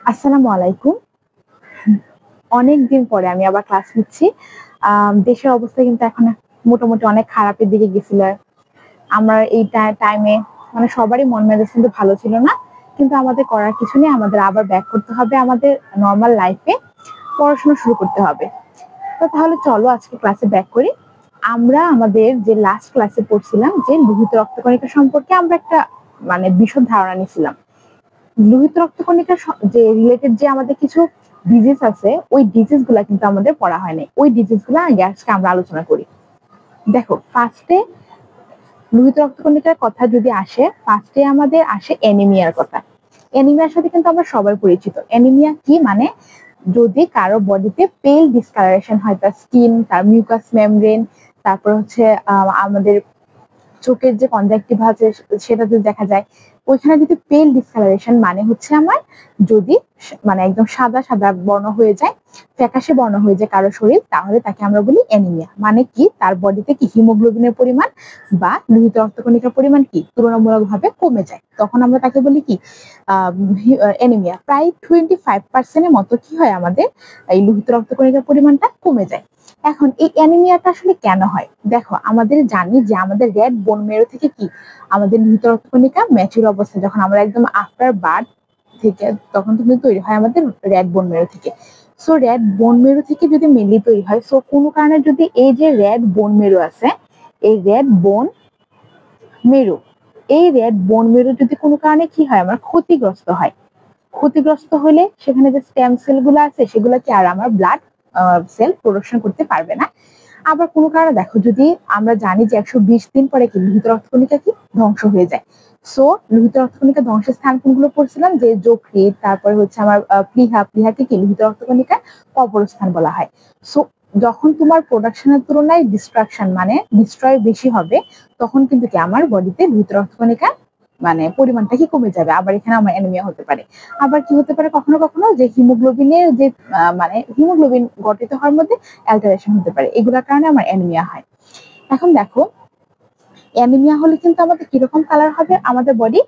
আসসালামু আলাইকুম। অনেক দিন পরে আমি আবার ক্লাস নিচ্ছি। দেশের অবস্থা কিন্তু এখন মোটামুটি অনেক খারাপের দিকে গেছিল। আমরা এই টাইমে মানে সবারই মন মেজাজ কিন্তু ভালো ছিল না। কিন্তু আমাদের করার কিছু নেই। আমাদের আবার ব্যাক করতে হবে আমাদের নরমাল লাইফে। পড়াশোনা শুরু করতে হবে। তো তাহলে চলো আজকে ক্লাসে ব্যাক করি। আমরা আমাদের যে লাস্ট ক্লাসে পড়ছিলাম যে লোহিত রক্তকণিকা সম্পর্কে আমরা একটা মানে বিশদ ধারণা নিছিলাম। লোহিত রক্তকণিকার যে রিলেটেড যে আমাদের কিছু ডিজিজ আছে ওই ডিজিজ গুলা কিন্তু আমাদের পড়া হয় নাই। ওই ডিজিজ গুলা আজকে আমরা আলোচনা করি। দেখো ফার্স্টে লোহিত রক্তকণিকার কথা যদি আসে, ফার্স্টে আমাদের আসে অ্যানিমিয়ার কথা। অ্যানিমিয়ার সাথে কিন্তু আমরা সবাই পরিচিত। অ্যানিমিয়া কি মানে যদি কারো বডিতে পেল ডিসকালারেশন হয়, তার স্কিন, তার মিউকাস মেমব্রেন, তারপর হচ্ছে আমাদের চোখের যে কনজাক্টিভা আছে সেটা যদি দেখা যায়, ওইখানে যদি পেল ডিসকালারেশন মানে হচ্ছে আমার যদি মানে একদম সাদা সাদা বর্ণ হয়ে যায়, ফ্যাকাশে বর্ণ হয়ে যায় কারো শরীর, তাহলে তাকে আমরা বলি অ্যানিমিয়া। মানে কি তার বডিতে কি হিমোগ্লোবিনের পরিমাণ বা লোহিত রক্তকণিকার পরিমাণ কি তুলনামূলকভাবে কমে যায়, তখন আমরা তাকে বলি কি অ্যানিমিয়া। প্রায় 25% এর মতো কি হয় আমাদের এই লোহিত রক্তকণিকার পরিমাণটা কমে যায়। এখন এই অ্যানিমিয়াটা আসলে কেন হয়? দেখো আমাদের জানি যে আমাদের রেড বোন মেরু থেকে কি আমাদের লোহিত রক্তকণিকা ম্যাচিউর অবস্থায় যখন আমরা একদম আফটার বার্থ থেকে তখন কিন্তু তৈরি হয় আমাদের রেড বোন মেরু থেকে। সো রেড বোন মেরু থেকে যদি মেনলি তৈরি হয়, সো কোনো কারণে যদি এই যে রেড বোন মেরু আছে, এই রেড বোন মেরু এই রেড বোন মেরু যদি কোনো কারণে কি হয় আমার ক্ষতিগ্রস্ত হয়, ক্ষতিগ্রস্ত হলে সেখানে যে স্টেম সেল গুলো আছে সেগুলো কি আর আমার ব্লাড সেল প্রোডাকশন করতে পারবে না। আবার কোনো কারণে দেখো যদি আমরা জানি যে 120 দিন পরে কি লোহিত রক্তকণিকা কি ধ্বংস হয়ে যায়। সো লোহিত রক্তকণিকা ধ্বংসের স্থান কোনগুলো পড়ছিলাম যে যকৃৎ, তারপরে হচ্ছে আমার প্লীহাকে কি লোহিত রক্তকণিকার কবরস্থান বলা হয়। সো যখন তোমার প্রোডাকশনের তুলনায় ডিস্ট্রাকশন মানে ডিস্ট্রয় বেশি হবে, তখন কিন্তু কি আমার বডিতে লোহিত রক্তকণিকা মানে পরিমাণটা কি কমে যাবে, আবার এখানে আমার অ্যানিমিয়া হতে পারে। আবার কি হতে পারে কখনো কখনো যে হিমোগ্লোবিনের যে মানে হিমোগ্লোবিন গঠিত হওয়ার মধ্যে অ্যালটারেশন হতে পারে, এগুলোর কারণে আমার অ্যানিমিয়া হয়। এখন দেখো অ্যানিমিয়া হলে কিন্তু আমাদের কিরকম কালার হবে আমাদের বডি?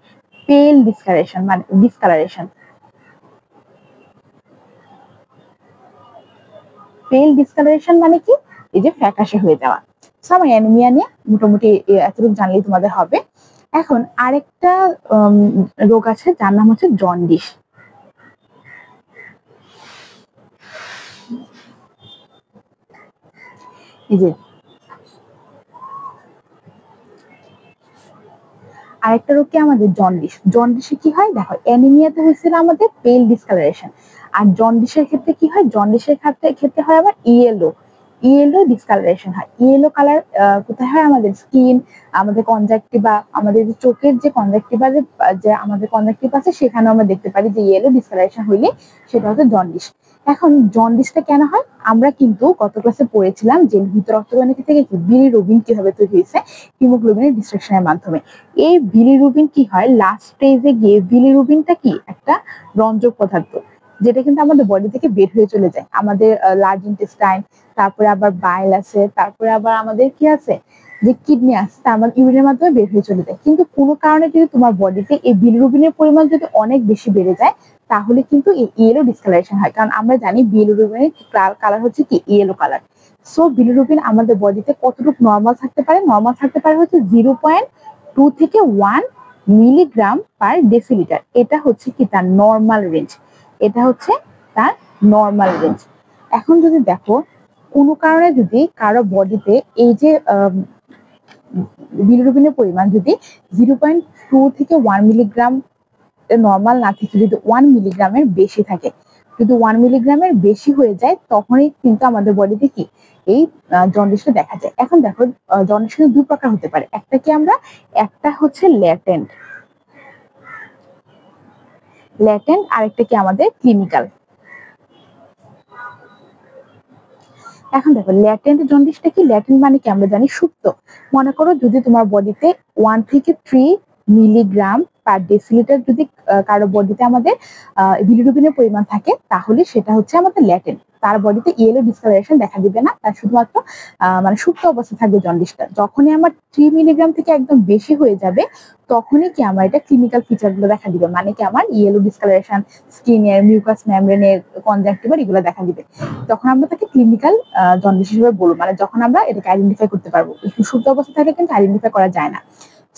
পেল ডিসকালারেশন মানে ডিসকালারেশন। পেল ডিসকালারেশন মানে কি এই যে ফ্যাকাশে হয়ে যাওয়া। সো আমার অ্যানিমিয়া নিয়ে মোটামুটি এতটুকু জানলেই তোমাদের হবে। এখন আরেকটা রোগ আছে যার নাম হচ্ছে জন্ডিস। এই যে আরেকটা রোগ কি আমাদের জন্ডিস। জন্ডিসে কি হয় দেখো, অ্যানিমিয়াতে হয়েছিল আমাদের পেল ডিসকালারেশন, আর জন্ডিসের ক্ষেত্রে কি হয়, জন্ডিসের ক্ষেত্রে হয় আবার ইয়েলো ইয়েলো ডিসকালারেশন হয়। ইয়েলো কালার কোথায় হয় আমাদের স্কিন, আমাদের কনজাক্টিভা, আমাদের যে চোখের যে কনজাক্টিভা যে আমাদের কনজাক্টিভ আছে সেখানে আমরা দেখতে পারি যে ইয়েলো ডিসকালারেশন হইলে সেটা হচ্ছে জন্ডিস। এখন জন্ডিসটা কেন হয়? আমরা কিন্তু গত ক্লাসে পড়েছিলাম যে লোহিত রক্তকণিকা থেকে কি বিলিরুবিন কিভাবে তৈরি হয়েছে হিমোগ্লোবিনের ডিস্ট্রাকশনের মাধ্যমে। এই বিলিরুবিন কি হয় লাস্ট স্টেজে গিয়ে, বিলিরুবিনটা কি একটা রঞ্জক পদার্থ যেটা কিন্তু আমাদের বডি থেকে বের হয়ে চলে যায় আমাদের লার্জ ইন্টেস্টাইন, তারপরে আবার বাইল আছে, তারপরে আবার আমাদের কি আছে যে কিডনি আছে, তার মানে ইউরিনের মাধ্যমে বের হয়ে চলে যায়। কিন্তু কোনো কারণে যদি তোমার বডিতে এই বিলিরুবিনের পরিমাণ যদি অনেক বেশি বেড়ে যায়, তাহলে কিন্তু এই ইয়েলো ডিসকালারেশন হয়। কারণ আমরা জানি বিলিরুবিনের কালার হচ্ছে কি ইয়েলো কালার। সো বিলিরুবিন আমাদের বডিতে কতটুকু নর্মাল থাকতে পারে? নর্মাল থাকতে পারে হচ্ছে 0.2 থেকে 1 মিলিগ্রাম পার ডেসিলিটার। এটা হচ্ছে কি তার নর্মাল রেঞ্জ, এটা হচ্ছে তার নর্মাল রেঞ্জ। এখন যদি দেখো কোনো কারণে যদি কারো বডিতে এই যে বিলিরুবিনের পরিমাণ যদি 0.2 থেকে 1 মিলিগ্রাম নর্মাল না থেকে যদি 1 মিলিগ্রামের বেশি থাকে, যদি 1 মিলিগ্রামের বেশি হয়ে যায়, তখনই কিন্তু আমাদের বডিতে কি এই জন্ডিসটা দেখা যায়। এখন দেখো জন্ডিস কিন্তু দুই প্রকার হতে পারে। একটা কি আমরা, একটা হচ্ছে ল্যাটেন্ট, আরেকটা কি আমাদের ক্লিনিক্যাল। এখন দেখো ল্যাটেন্ট জন্ডিসটা কি? ল্যাটেন্ট মানে কি আমরা জানি সুপ্ত। মনে করো যদি তোমার বডিতে 1 থেকে 3 মিলিগ্রাম পার ডেসিলিটার যদি কারো বডিতে আমাদের বিলিরুবিনের পরিমাণ থাকে, তাহলে সেটা হচ্ছে আমাদের ল্যাটেন্ট। তার বডিতে ইয়েলো ডিসকালারেশন দেখা দিবে না, তার শুধুমাত্র মানে সুপ্ত অবস্থা থাকবে জন্ডিসটা। যখনই আমার 3 মিলিগ্রাম থেকে একদম বেশি হয়ে যাবে তখনই কি আমার এটা ক্লিনিক্যাল ফিচারগুলো দেখা দিবে, মানে কি আমার ইয়েলো ডিসকালারেশন, স্কিনের মিউকাস মেমব্রেনের কনজাংটিভাল এগুলো দেখা দিবে। তখন আমরা তাকে ক্লিনিক্যাল জন্ডিস হিসেবে বলবো, মানে যখন আমরা এটাকে আইডেন্টিফাই করতে পারবো। সুপ্ত অবস্থা থাকলে কিন্তু আইডেন্টিফাই করা যায় না।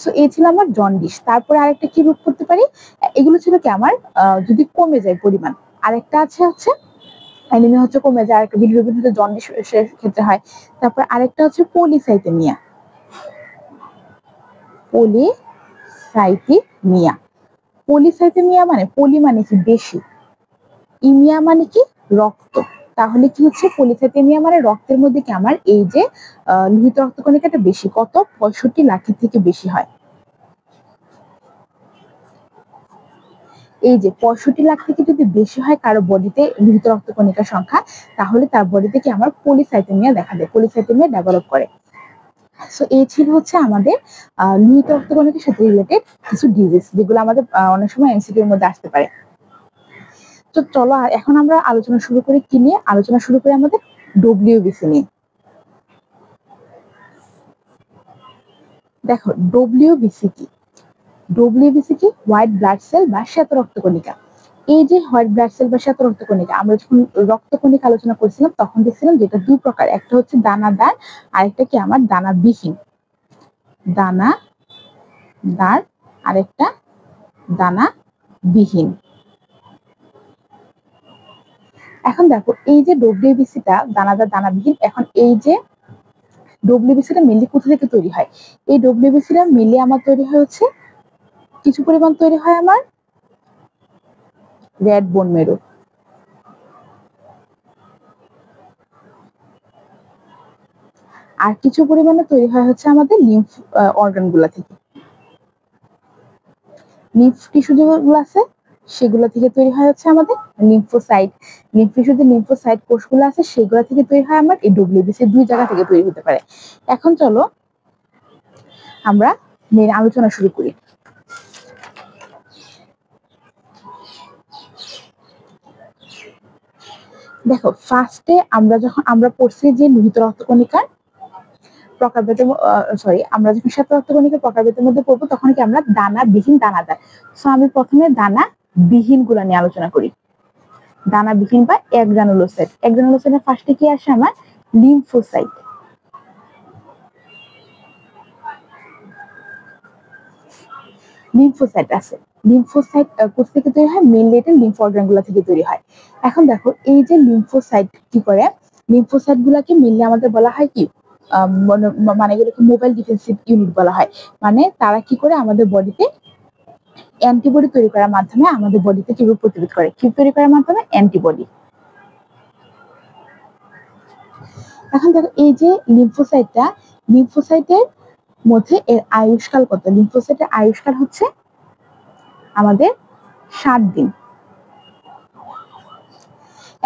সো এই ছিল আমার জন্ডিস। তারপরে আরেকটা কি রোগ করতে পারি, এগুলো ছিল কি আমার যদি কমে যায় পরিমাণ। আরেকটা হচ্ছে অ্যানিমিয়া হচ্ছে কমে যায়, আরেকটা বিলিরুবিন হচ্ছে জন্ডিস ক্ষেত্রে হয়। তারপর আরেকটা হচ্ছে পলিসাইথেমিয়া। পলিসাইথেমিয়া পলিসাইথেমিয়া মানে পলি মানে কি বেশি, ইমিয়া মানে কি রক্ত। তাহলে কি হচ্ছে পলিসাইথেমিয়া মানে রক্তের মধ্যে কি আমার এই যে লোহিত রক্তকণিকাটা বেশি, কত 65 লাখের থেকে বেশি হয়। এই যে 65 লাখ থেকে যদি বেশি হয় কারো বডিতে লোহিত রক্তকণিকার সংখ্যা, তাহলে তার বডিতে কি আমার পলিসাইথেমিয়া দেখা দেয়, পলিসাইথেমিয়া ডেভেলপ করে। সো এই ছিল হচ্ছে আমাদের লোহিত রক্তকণিকার সাথে রিলেটেড কিছু ডিজিজ, যেগুলো আমাদের অনেক সময় এমসিকিউর মধ্যে আসতে পারে। তো চলো এখন আমরা আলোচনা শুরু করি কি নিয়ে, আলোচনা শুরু করি আমাদের ডব্লিউবিসি নিয়ে। দেখো ডব্লিউবিসি কি, ডব্লিউবিসি কি হোয়াইট ব্লাড সেল বা শ্বেত রক্তকণিকা। এই যে হোয়াইট ব্লাড সেল বা শ্বেত রক্তকণিকা, আমরা যখন রক্তকণিকা আলোচনা করছিলাম তখন দেখছিলাম যেটা দুই প্রকার, একটা হচ্ছে দানাদার, আরেকটা কি আমার দানাবিহীন। দানাদার আরেকটা দানাবিহীন। এখন দেখো এই যে ডব্লিউবিসিটা দানাদার দানাবিহীন, এখন এই যে ডব্লিউবিসিটা মেনলি কোথা থেকে তৈরি হয়, এই ডব্লিউবিসিটা মেনলি আমার তৈরি হয় হচ্ছে কিছু পরিমাণ তৈরি হয় আমার রেড বোন মেরু, আর কিছু পরিমাণে তৈরি হয় হচ্ছে আমাদের লিম্ফ অর্গান গুলা থেকে। লিম্ফ টিস্যু যেগুলো আছে সেগুলো থেকে তৈরি হয় হচ্ছে আমাদের লিম্ফোসাইট। লিম্ফ টিস্যুতে লিম্ফোসাইট কোষগুলো আছে সেগুলো থেকে তৈরি হয় আমার এই ডব্লিউবিসি, দুই জায়গা থেকে তৈরি হতে পারে। এখন চলো আমরা মেন আলোচনা শুরু করি। দেখো ফার্স্টে আমরা পড়ছি যে লোহিত রক্তকণিকার প্রকারভেদের, আমরা যখন শ্বেত রক্তকণিকার প্রকারভেদের মধ্যে পড়বো তখন কি আমরা দানাবিহীন দানাদার। সো আমি প্রথমে দানাবিহীন গুলা নিয়ে আলোচনা করি। দানাবিহীন বা অ্যাগ্রানুলোসাইট। অ্যাগ্রানুলোসাইটের ফার্স্টে কি আসে আমার লিম্ফোসাইট। লিম্ফোসাইট আছে, লিম্ফোসাইট কোথা থেকে তৈরি হয়, মেইনলি এটা লিম্ফ অর্গান গুলা থেকে তৈরি হয়। এখন দেখো এই যে লিম্ফোসাইট কি করে, লিম্ফোসাইট গুলাকে মেইনলি আমাদের বলা হয় কি মানে এগুলোকে মোবাইল ডিফেন্সিভ ইউনিট বলা হয়। মানে তারা কি করে আমাদের বডিতে অ্যান্টিবডি তৈরি করার মাধ্যমে আমাদের বডিতে কি রোগ প্রতিরোধ করে, কি তৈরি করার মাধ্যমে অ্যান্টিবডি। এখন দেখো এই যে লিম্ফোসাইটের মধ্যে এর আয়ুষ্কাল কত, লিম্ফোসাইটের আয়ুষ্কাল হচ্ছে আমাদের 7 দিন।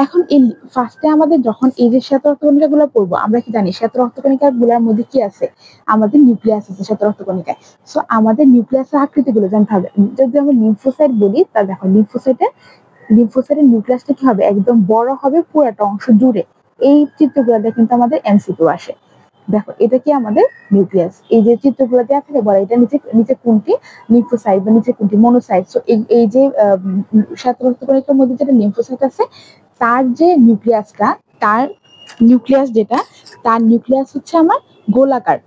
এখন এই ফার্স্টে আমাদের যখন এই যে শ্বেত রক্তকণিকা গুলো পড়বো, আমরা কি জানি শ্বেত রক্তকণিকা গুলোর মধ্যে কি আছে, আমাদের নিউক্লিয়াস আছে শ্বেত রক্তকণিকায়। সো আমাদের নিউক্লিয়াসের আকৃতি গুলো জানতে হবে। যদি আমরা লিম্ফোসাইট বলি তা দেখো লিম্ফোসাইটের নিউক্লিয়াসটা কি হবে, একদম বড় হবে পুরোটা অংশ জুড়ে। এই চিত্রগুলোতে কিন্তু আমাদের এমসিকিউ আসে। দেখো এটা কি আমাদের নিউক্লিয়াস, এই যে চিত্রগুলো দেওয়া থাকে বলে এটা নিচে নিচে কোনটি লিম্ফোসাইট বা নিচে কোনটি মনোসাইট। সো এই যে শ্বেত রক্তকণিকার মধ্যে যেটা লিম্ফোসাইট আছে তার যে নিউক্লিয়াসটা, তার নিউক্লিয়াস যেটা, তার নিউক্লিয়াস হচ্ছে আমার গোলাকার,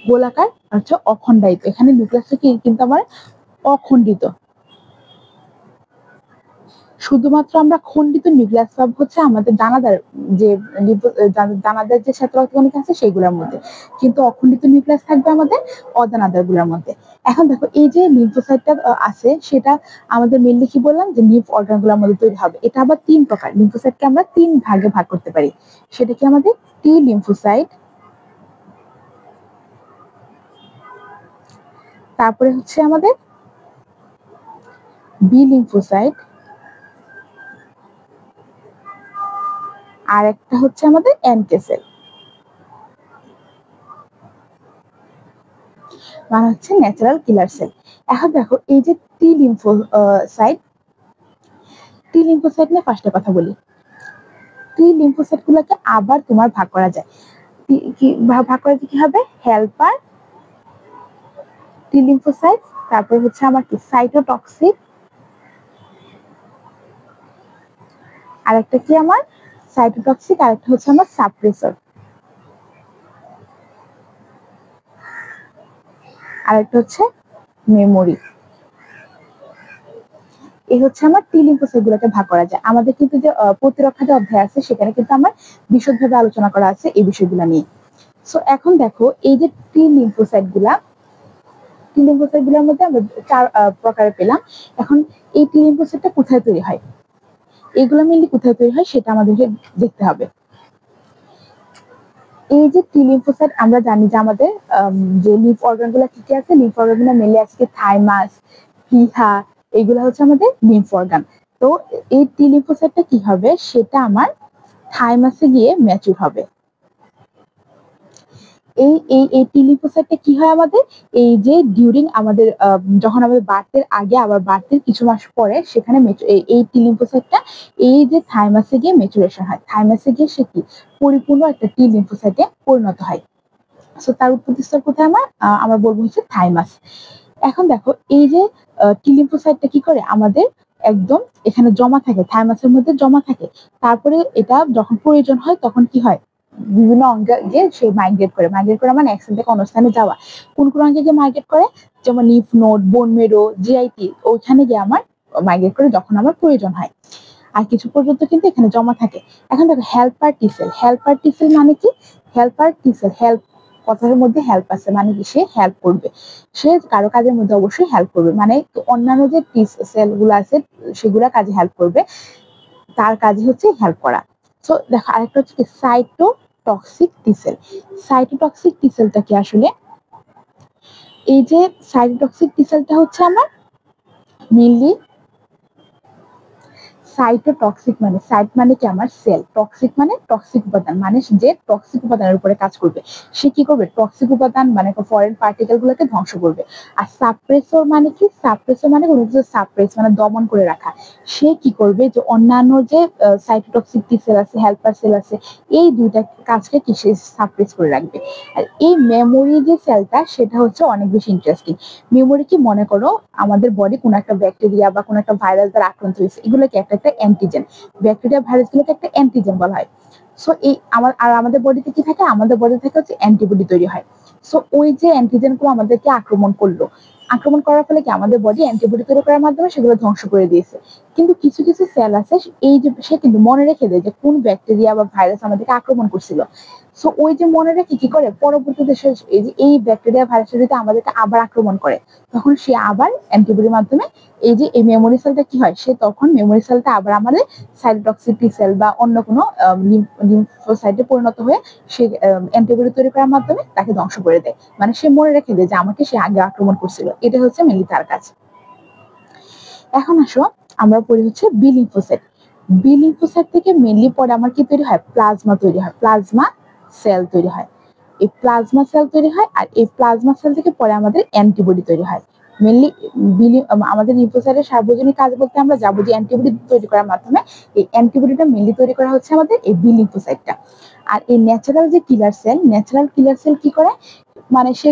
গোলাকার হচ্ছে অখণ্ডায়িত। এখানে নিউক্লিয়াসটা কি কিন্তু আমার অখণ্ডিত। শুধুমাত্র আমরা খণ্ডিত নিউক্লিয়াস পাবো হচ্ছে আমাদের দানাদার যে দানাদার যে শ্বেত রক্তকণিকা আছে সেগুলোর মধ্যে, কিন্তু অখণ্ডিত নিউক্লিয়াস থাকবে আমাদের অদানাদার গুলোর মধ্যে। এখন দেখো এই যে লিম্ফোসাইটটা আছে সেটা আমাদের মেইনলি কি বললাম যে লিম্ফ অর্গান গুলোর মধ্যে তৈরি হবে। এটা আবার 3 প্রকার, লিম্ফোসাইটকে আমরা 3 ভাগে ভাগ করতে পারি। সেটা কি আমাদের টি লিম্ফোসাইট, তারপরে হচ্ছে আমাদের বি লিম্ফোসাইট, আর একটা হচ্ছে আমাদের এনকে সেল, মানে হচ্ছে ন্যাচারাল কিলার সেল। এখন দেখো এই যে টি লিম্ফোসাইট নিয়ে ফার্স্টে কথা বলি। টি লিম্ফোসাইট গুলোকে আবার তোমার ভাগ করা যায়। ভাগ করা যায় কি হবে? হেল্পার টি লিম্ফোসাইট, তারপর হচ্ছে আমার কি সাইটোটক্সিক, আরেকটা কি আমার সাইটোটক্সিক, আরেকটা হচ্ছে আমার সাপ্রেসর, আরেকটা হচ্ছে মেমোরি। এই হচ্ছে আমার টি লিম্ফোসাইট গুলোকে ভাগ করা যায়। আমাদের কিন্তু যে প্রতিরক্ষা যে অধ্যায় আছে সেখানে কিন্তু আমার বিশদভাবে আলোচনা করা আছে এই বিষয়গুলো নিয়ে। সো এখন দেখো এই যে টি লিম্ফোসাইট গুলোর মধ্যে আমরা 4 প্রকারে পেলাম। এখন এই টি লিম্ফোসাইটটা কোথায় তৈরি হয়, এগুলো মেইনলি কোথায় তৈরি হয় সেটা আমাদেরকে দেখতে হবে। এই যে টি লিম্ফোসাইট আমরা জানি যে আমাদের যে লিম্ফ অর্গান গুলা কি কি আছে, লিম্ফ অর্গান গুলো মেইনলি আছে থাইমাস, প্লিহা, এইগুলো হচ্ছে আমাদের লিম্ফ অর্গান। তো এই টি লিম্ফোসাইটটা কি হবে, সেটা আমার থাইমাসে গিয়ে ম্যাচিউর হবে। এই এই এই টি লিম্ফোসাইটটা কি হয় আমাদের, এই যে ডিউরিং আমাদের যখন আমাদের বার্থের আগে আবার বার্থের কিছু মাস পরে সেখানে এই টি লিম্ফোসাইটটা এই যে থাইমাসে গিয়ে ম্যাচুরেশন হয়, থাইমাসে গিয়ে সে কি পরিপূর্ণ একটা টি লিম্ফোসাইটে পরিণত হয়। সো তার উৎপত্তিস্থল কোথায় আমরা বলবো হচ্ছে থাইমাস। এখন দেখো এই যে টি লিম্ফোসাইটটা কি করে আমাদের একদম এখানে জমা থাকে, থাইমাসের মধ্যে জমা থাকে। তারপরে এটা যখন প্রয়োজন হয় তখন কি হয়, বিভিন্ন অঙ্গে গিয়ে সে মাইগ্রেট করে মানে এক স্থান থেকে অন্য স্থানে যাওয়া। কোন কোন অঙ্গে গিয়ে মাইগ্রেট করে, যেমন লিম্ফ নোড, বোন মেরো, জিআইটি, ওইখানে গিয়ে আমার মাইগ্রেট করে যখন আমার প্রয়োজন হয়। আর কিছু পর্যন্ত কিন্তু এখানে জমা থাকে। এখন দেখো হেল্পার টি সেল, হেল্পার টি সেল মানে কি, হেল্পার টি সেল, হেল্প কথার মধ্যে হেল্প আছে মানে কি সে হেল্প করবে, সে কারো কাজের মধ্যে অবশ্যই হেল্প করবে, মানে অন্যান্য যে টি সেল গুলো আছে সেগুলা কাজে হেল্প করবে, তার কাজই হচ্ছে হেল্প করা। সো দেখো আরেকটা হচ্ছে কি সাইটোটক্সিক টি সেল। সাইটোটক্সিক টি সেলটা কি আসলে, এই যে সাইটোটক্সিক টি সেলটা হচ্ছে আমার মেইনলি সাইটোটক্সিক, মানে সাইট মানে কি আমার সেল, টক্সিক মানে টক্সিক উপাদান, মানে যে টক্সিক উপাদানের উপরে কাজ করবে সে কি করবে, টক্সিক উপাদান মানে ফরেন পার্টিকেল গুলোকে ধ্বংস করবে। আর সাপ্রেসর মানে কি, সাপ্রেসর মানে কোনো কিছু সাপ্রেস মানে দমন করে রাখা, সে কি করবে যে অন্যান্য যে সাইটোটক্সিক টি সেল আছে, হেল্পার সেল আছে, এই দুইটা কাজকে কি সে সাপ্রেস করে রাখবে। আর এই মেমোরি যে সেলটা সেটা হচ্ছে অনেক বেশি ইন্টারেস্টিং। মেমোরি কি, মনে করো আমাদের বডি কোনো একটা ব্যাকটেরিয়া বা কোনো একটা ভাইরাস দ্বারা আক্রান্ত হয়েছে, এগুলোকে একটা অ্যান্টিজেন, ব্যাকটেরিয়া ভাইরাস গুলোকে একটা অ্যান্টিজেন বলা হয়। সো এই আমাদের বডিতে কি থাকে, আমাদের বডি থেকে হচ্ছে অ্যান্টিবডি তৈরি হয়। সো ওই যে অ্যান্টিজেন গুলো আমাদেরকে আক্রমণ করলো, আক্রমণ করার ফলে কি আমাদের বডি অ্যান্টিবডি তৈরি করার মাধ্যমে সেগুলো ধ্বংস করে দিয়েছে। কিন্তু কিছু কিছু সেল আছে এই যে সে কিন্তু মনে রেখে দেয় যে কোন ব্যাকটেরিয়া বা ভাইরাস আমাদেরকে আক্রমণ করছিল। সো ওই যে মনে রেখে কি করে, পরবর্তীতে সে এই ব্যাকটেরিয়া ভাইরাসের যদি আমাদেরকে আবার আক্রমণ করে তখন সে আবার অ্যান্টিবডির মাধ্যমে এই যে এই মেমোরি সেলটা কি হয়, সে তখন মেমোরি সেলটা আবার আমাদের সাইটোটক্সিক টি সেল বা অন্য কোনো লিম্ফোসাইটে পরিণত হয়ে সে অ্যান্টিবডি তৈরি করার মাধ্যমে তাকে ধ্বংস করে দেয়, মানে সে মনে রেখে দেয় যে আমাকে সে আগে আক্রমণ করছিল। এটা হচ্ছে মেনলি তার কাজ। এখন আসো আমরা পড়ি হচ্ছে বি লিম্ফোসাইট। বি লিম্ফোসাইট থেকে মেনলি পরে আমার কি তৈরি হয়, প্লাজমা তৈরি হয়, প্লাজমা সেল তৈরি হয়। এই প্লাজমা সেল তৈরি হয় আর এই প্লাজমা সেল থেকে পরে আমাদের অ্যান্টিবডি তৈরি হয়। মেনলি আমাদের লিম্ফোসাইটের সার্বজনীন কাজ বলতে আমরা যাবো যে অ্যান্টিবডি তৈরি করার মাধ্যমে, এই অ্যান্টিবডিটা মেনলি তৈরি করা হচ্ছে আমাদের এই বি লিম্ফোসাইটটা। আর এই ন্যাচারাল যে কিলার সেল কি করে, মানে সে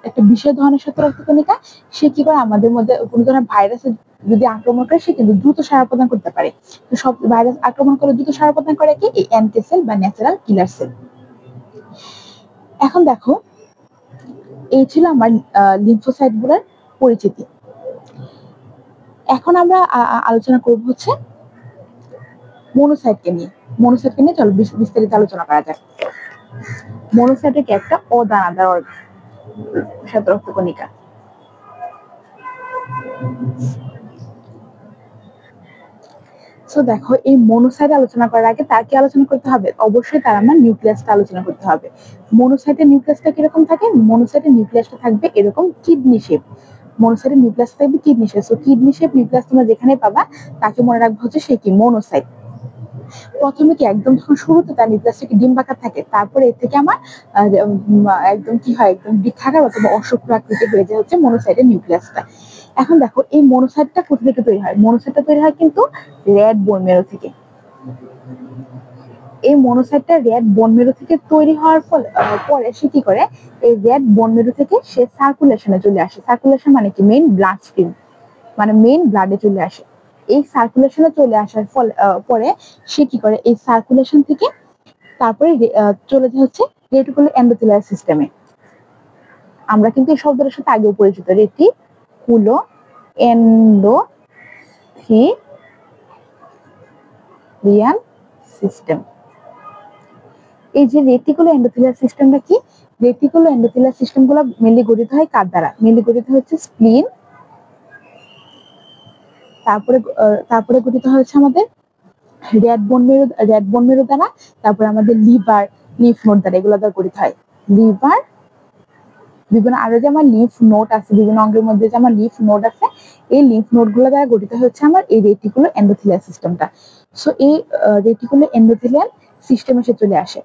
একটা বিশেষ ধরনের সতর্ক কণিকা, সে কি করে আমাদের মধ্যে কোনো ধরনের ভাইরাসের যদি আক্রমণ করে সে কিন্তু দ্রুত সাড়া প্রদান করতে পারে। তো সব ভাইরাস আক্রমণ করে দ্রুত সাড়া প্রদান করে কি, এই অ্যান্টি সেল বা ন্যাচারাল কিলার সেল। এখন দেখো এই ছিল আমার লিম্ফোসাইট গুলোর পরিচিতি। এখন আমরা আলোচনা করব হচ্ছে মনোসাইটকে নিয়ে চলো বিস্তারিত আলোচনা করা যাক। মনোসাইট কি একটা অদানাদার শ্বেতরক্ত কণিকা। সো দেখো এই মনোসাইট আলোচনা করার আগে তার কি আলোচনা করতে হবে, অবশ্যই তার আমার নিউক্লিয়াসটা আলোচনা করতে হবে। মনোসাইটের নিউক্লিয়াসটা কিরকম থাকে, মনোসাইটের নিউক্লিয়াসটা থাকবে এরকম কিডনি শেপ, মনোসাইটের নিউক্লিয়াস থাকবে kidney shape. So kidney shape nucleus তোমরা যেখানে পাবা তাকে মনে রাখবো হচ্ছে সে কি মনোসাইট। প্রথমে কি একদম যখন শুরুতে তার নিউক্লিয়াসটা কি ডিম্বাকার থাকে, তারপরে এর থেকে আমার একদম কি হয়, একদম বৃত্তাকার অথবা অশ্বক্র আকৃতি হয়ে যায় হচ্ছে মনোসাইটের নিউক্লিয়াসটা। এখন দেখো এই মনোসাইটটা কোথা থেকে তৈরি হয়, মনোসাইটটা তৈরি হয় কিন্তু রেড বোন মেরো থেকে। এই মনোসাইটটা রেড বোন মেরু থেকে তৈরি হওয়ার পরে সে কি করে, এই রেড বোন মেরু থেকে সে সার্কুলেশনে চলে আসে। সার্কুলেশন মানে কি, মেইন ব্লাড স্ট্রিম, মানে মেইন ব্লাডে চলে আসে। এই সার্কুলেশনে চলে আসার পরে সে কি করে, এই সার্কুলেশন থেকে তারপরে চলে যায় হচ্ছে রেটিকুলার এন্ডোথেলিয়াল সিস্টেমে। আমরা কিন্তু এই শব্দটার সাথে আগেও পরিচিত, রেটিকুলো এন্ডোথেলিয়াল সিস্টেম। এই যে রেটিকুলো এন্ডোথেলিয়াল সিস্টেমটা কি, রেটিকুলো এন্ডোথেলিয়াল সিস্টেমগুলো মেনলি গঠিত হয় কার দ্বারা, মেনলি গঠিত হচ্ছে স্প্লিন, তারপরে গঠিত হয়েছে আমাদের রেড বোন মেরু দ্বারা, তারপরে আমাদের লিভার, লিফ নোড দ্বারা, এগুলো দ্বারা গঠিত হয়। লিভার, বিভিন্ন আরো যে আমার লিফ নোড আছে, বিভিন্ন অঙ্গের মধ্যে যে আমার লিফ নোড আছে, এই লিফ নোড গুলো দ্বারা গঠিত হচ্ছে আমার এই রেটিকুলো এন্ডোথেলিয়াল সিস্টেমটা। সো এই রেটিকুলো এন্ডোথেলিয়াল সিস্টেম এসে চলে আসে।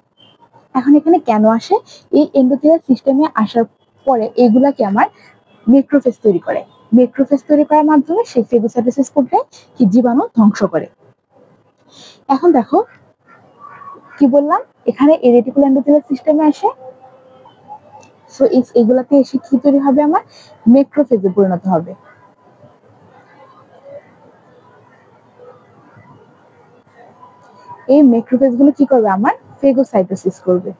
এখন এখানে কেন আসে, এই এন্ডোথেলিয়াল সিস্টেমে আসার পরে এইগুলাকে আমার মেক্রোফেজ তৈরি করে। মেক্রোফেজ তৈরি করার মাধ্যমে সেই ফেগোসাইটোসিস প্রক্রিয়ায় কি জীবাণু ধ্বংস করে। এখন দেখো কি বললাম, এখানে এই রেটিকুলো এন্ডোথেলিয়াল সিস্টেমে আসে, সো এগুলাতে এসে কি তৈরি হবে, আমার মেক্রোফেজে পরিণত হবে। এই মেক্রোফেজ গুলো কি করবে, আমার ফেগোসাইটোসিস করবে।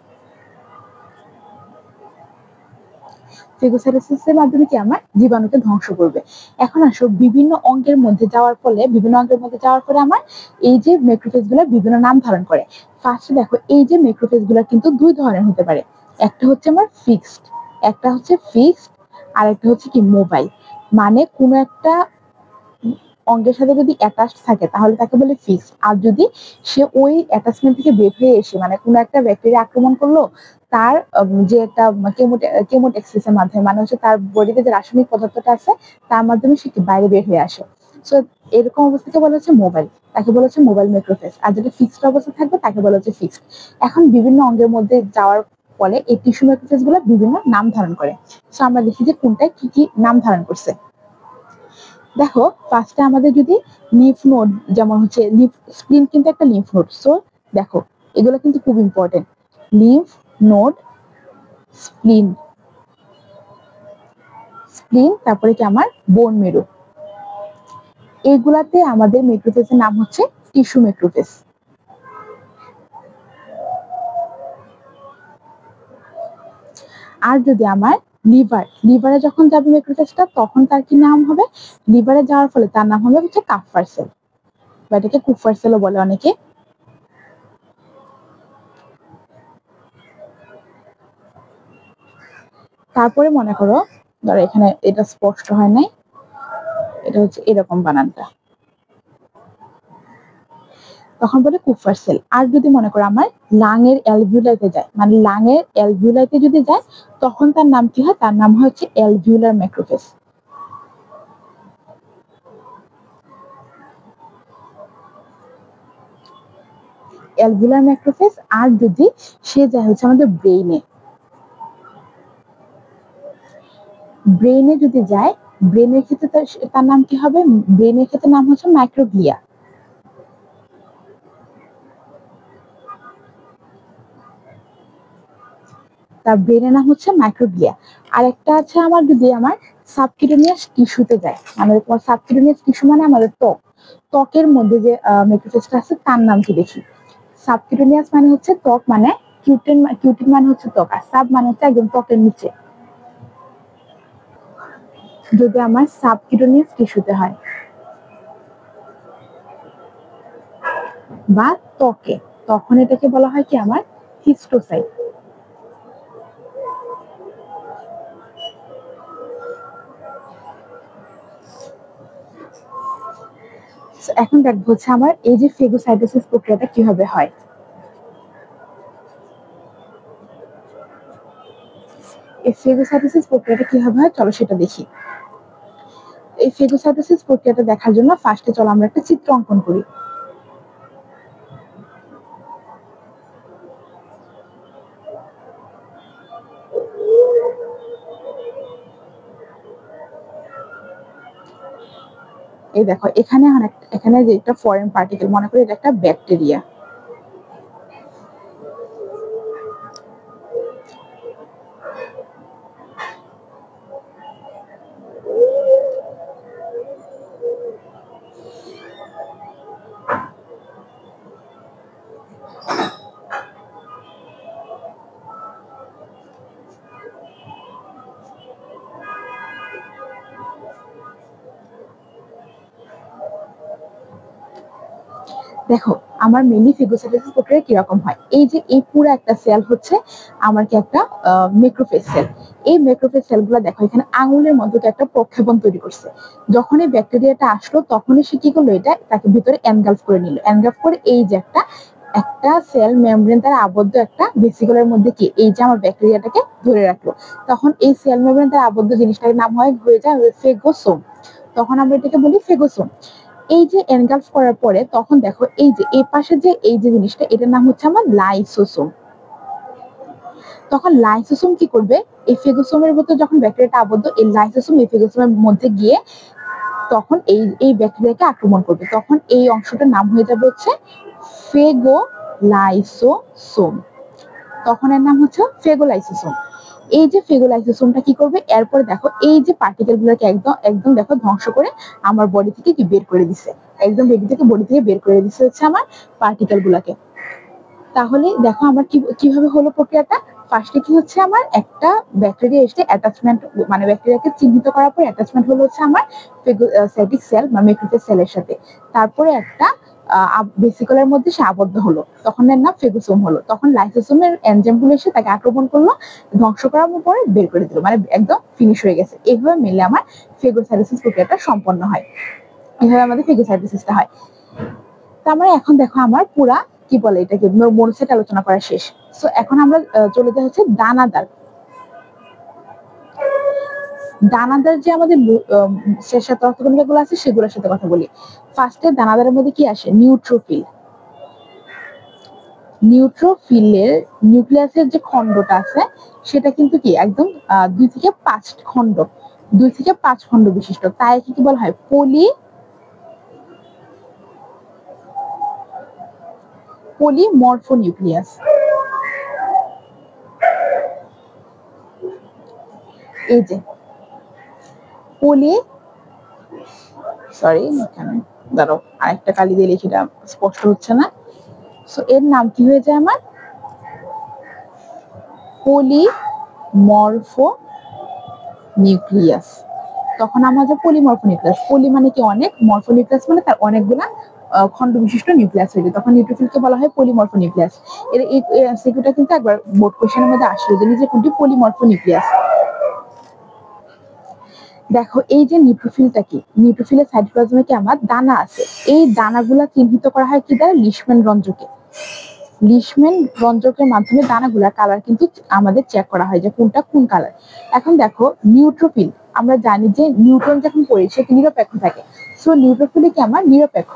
ফেগোসাইটোসিসের মাধ্যমে কি আমার জীবাণুকে ধ্বংস করবে। এখন আসো বিভিন্ন অঙ্গের মধ্যে যাওয়ার পরে আমার এই যে মেক্রোফেজ গুলো বিভিন্ন নাম ধারণ করে। ফার্স্টে দেখো, এই যে মেক্রোফেজ গুলো কিন্তু দুই ধরনের হতে পারে, একটা হচ্ছে আমার ফিক্সড, আর একটা হচ্ছে কি মোবাইল। মানে কোনো একটা অঙ্গের সাথে যদি অ্যাটাচ থাকে তাহলে তাকে বলে ফিক্সড, আর যদি সে ওই অ্যাটাচমেন্ট থেকে বের হয়ে এসে, মানে কোনো একটা ব্যাকটেরিয়া আক্রমণ করলো, তার যে একটা কেমোটেক্সিসের মাধ্যমে, মানে হচ্ছে তার বডিতে যে রাসায়নিক পদার্থটা আছে তার মাধ্যমে সে বাইরে বের হয়ে আসে। সো এরকম অবস্থাকে বলা হচ্ছে মোবাইল, তাকে বলা হচ্ছে মোবাইল মেক্রোফেজ। আর যেটা ফিক্সড অবস্থা থাকবে তাকে বলা হচ্ছে ফিক্সড। এখন বিভিন্ন অঙ্গের মধ্যে যাওয়ার ফলে এই টিস্যু মেক্রোফেজ গুলো বিভিন্ন নাম ধারণ করে। সো আমরা দেখি যে কোনটায় কি কি নাম ধারণ করছে। দেখো ফার্স্টে আমাদের যদি লিফ নোড, যেমন হচ্ছে লিফ স্প্লিন কিন্তু একটা লিফ নোড। সো দেখো এগুলো কিন্তু খুব ইম্পর্টেন্ট, লিফ নোড, স্প্লিন, তারপরে কি আমার বোন মেরু, এগুলাতে আমাদের মেক্রোফেজের নাম হচ্ছে টিস্যু মেক্রোফেজ। আর যদি আমার লিভারে যখন যাবে মেক্রোফেজটা, তখন তার কি নাম হবে, লিভারে যাওয়ার ফলে তার নাম হবে হচ্ছে কাপ্পার সেল, বা এটাকে কুপ্পার সেলও বলে অনেকে। তারপরে মনে করো, ধরো এখানে এটা স্পষ্ট হয় নাই, এটা হচ্ছে এরকম বানানটা, তখন বলে কুফার সেল। আর যদি মনে করো আমার লাঙের অ্যালভিউলাইতে যায়, মানে লাঙের অ্যালভিউলাইতে যদি যায়, তখন তার নাম কি হয়, তার নাম হচ্ছে অ্যালভিউলার ম্যাক্রোফেজ। Alveolar macrophage. আর যদি সে যায় হচ্ছে আমাদের ব্রেইনে যদি যায়, ব্রেনের ক্ষেত্রে তার নাম কি হবে, ব্রেনের ক্ষেত্রে নাম হচ্ছে মাইক্রোগ্লিয়া। তার ব্রেনের নাম হচ্ছে মাইক্রোগ্লিয়া। আর একটা আছে আমার, যদি আমার সাবকিউটেনিয়াস টিস্যুতে যায়, মানে তোমার সাবকিউটেনিয়াস টিস্যু মানে আমাদের ত্বকের মধ্যে যে মেক্রোফেজটা আছে তার নাম কি দেখি। সাবকিউটেনিয়াস মানে হচ্ছে ত্বক, মানে কিউটিন মানে হচ্ছে ত্বক, আর সাব মানে হচ্ছে একদম ত্বকের নিচে। যদি আমার সাবকিউটেনিয়াস টিস্যুতে হয় বা ত্বকে, তখন এটাকে বলা হয় কি আমার হিস্টোসাইট। এখন দেখবো হচ্ছে আমার এই যে ফেগোসাইটোসিস প্রক্রিয়াটা কিভাবে হয়। এই ফেগোসাইটোসিস প্রক্রিয়াটা কিভাবে হয় চলো সেটা দেখি। এই ফেগোসাইটোসিস প্রক্রিয়াটা দেখার জন্য ফার্স্টে চলো আমরা একটা চিত্র অঙ্কন করি। এই দেখো এখানে যে একটা ফরেন পার্টিকেল, মনে করি এটা একটা ব্যাকটেরিয়া। দেখো আমার মেনলি ফেগোসাইটোসিস প্রক্রিয়া কিরকম হয়, এই যে এই পুরো একটা সেল হচ্ছে আমার কি একটা ম্যাক্রোফেজ সেল। এই ম্যাক্রোফেজ সেলগুলো দেখো এখানে আঙুলের মতো একটা প্রক্ষেপণ তৈরি করছে। যখন এই ব্যাকটেরিয়াটা আসলো তখনই সে কি করলো, এটা তাকে ভিতরে এনগালফ করে নিল। এনগালফ করে এই যে একটা একটা সেল মেমব্রেন দ্বারা আবদ্ধ একটা ভেসিকলের মধ্যে কি এই যে আমার ব্যাকটেরিয়াটাকে ধরে রাখলো। তখন এই সেল মেমব্রেন দ্বারা আবদ্ধ জিনিসটার নাম হয়ে যায় ফেগোসোম। তখন আমরা এটাকে বলি ফেগোসোম। এই যে এনগালফ করার পরে তখন দেখো এই যে এই পাশে যে এই যে জিনিসটা, এটার নাম হচ্ছে আমার লাইসোসোম। তখন লাইসোসোম কি করবে, এই ফেগোসোমের ভিতর যখন ব্যাকটেরিয়াটা আবদ্ধ, এই লাইসোসোম এই ফেগোসোমের মধ্যে গিয়ে তখন এই এই ব্যাকটেরিয়াকে আক্রমণ করবে। তখন এই অংশটার নাম হয়ে যাবে হচ্ছে ফেগোলাইসোসোম। তখন এর নাম হচ্ছে ফেগোলাইসোসোম। এই যে ফেগোলাইসোসোমটা কি করবে, এরপর দেখো এই যে পার্টিকেল গুলোকে একদম একদম দেখো ধ্বংস করে আমার বডি থেকে কি বের করে দিছে, একদম বডি থেকে বের করে দিছে হচ্ছে আমার পার্টিকেল গুলাকে। তাহলে দেখো আমার কিভাবে হলো প্রক্রিয়াটা। ফার্স্টে কি হচ্ছে, আমার একটা ব্যাকটেরিয়া এসে অ্যাটাচমেন্ট, মানে ব্যাকটেরিয়াকে চিহ্নিত করার পর অ্যাটাচমেন্ট হলো হচ্ছে আমার ফেগোসাইটিক সেল বা ম্যাক্রোফেজ সেলের সাথে। তারপরে একটা ভেসিকলের মধ্যে সে আবদ্ধ হলো, তখন এর নাম ফেগোসোম হলো। তখন লাইসোসোমের এনজাইম গুলো এসে তাকে আক্রমণ করলো, ধ্বংস করার পরে বের করে দিল, মানে একদম ফিনিশ হয়ে গেছে। এইভাবে মিলে আমার ফেগোসাইটোসিস প্রক্রিয়াটা সম্পন্ন হয়। এইভাবে আমাদের ফেগোসাইটোসিসটা হয়। তার মানে এখন দেখো আমার পুরা কি বলে এটাকে মনোসাইট আলোচনা করা শেষ। সো এখন আমরা চলে যাই হচ্ছে দানাদার। দানাদার যে আমাদের শেষের তত্ত্বগুলো গুলো আছে সেগুলোর সাথে কথা বলি। ফার্স্টে দানাদারের মধ্যে কি আসে, নিউট্রোফিল। নিউট্রোফিলের নিউক্লিয়াসের যে খণ্ডটা আছে সেটা কিন্তু কি একদম 2 থেকে 5 খণ্ড, 2 থেকে 5 খণ্ড বিশিষ্ট। তাই কি বলা হয় পলিমরফোনিউক্লিয়াস। এই যে এখানে দাঁড়াও আরেকটা কালি দিয়ে লিখিটা স্পষ্ট হচ্ছে না। সো এর নাম কি হয়ে যায় আমার পলিমরফোনিউক্লিয়াস। তখন আমাদের পলিমরফোনিউক্লিয়াস, পলি মানে কি অনেক, মরফোনিউক্লিয়াস মানে তার অনেকগুলা খণ্ড বিশিষ্ট নিউক্লিয়াস হয়ে যায়। তখন নিউট্রোফিলকে বলা হয় পলিমরফোনিউক্লিয়াস। এর এই সিকিউরিটা কিন্তু একবার বোর্ড কোশ্চেনের মধ্যে আসলো যে নিজে কোনটি পলিমরফোনিউক্লিয়াস। দেখো এই যে নিউট্রোফিলটা কি, নিউট্রোফিলের সাইটোপ্লাজমে কি আমার দানা আছে, এই দানাগুলা চিহ্নিত করা হয় কি দ্বারা, লিশম্যান রঞ্জকে। লিশম্যান রঞ্জকের মাধ্যমে দানাগুলা কালার কিন্তু আমাদের চেক করা হয় যে কোনটা কোন কালার। এখন দেখো নিউট্রোফিল, আমরা জানি যে নিউট্রন যখন পড়ি সে নিরপেক্ষ থাকে। সো নিউট্রোফিল কি আমার নিরপেক্ষ।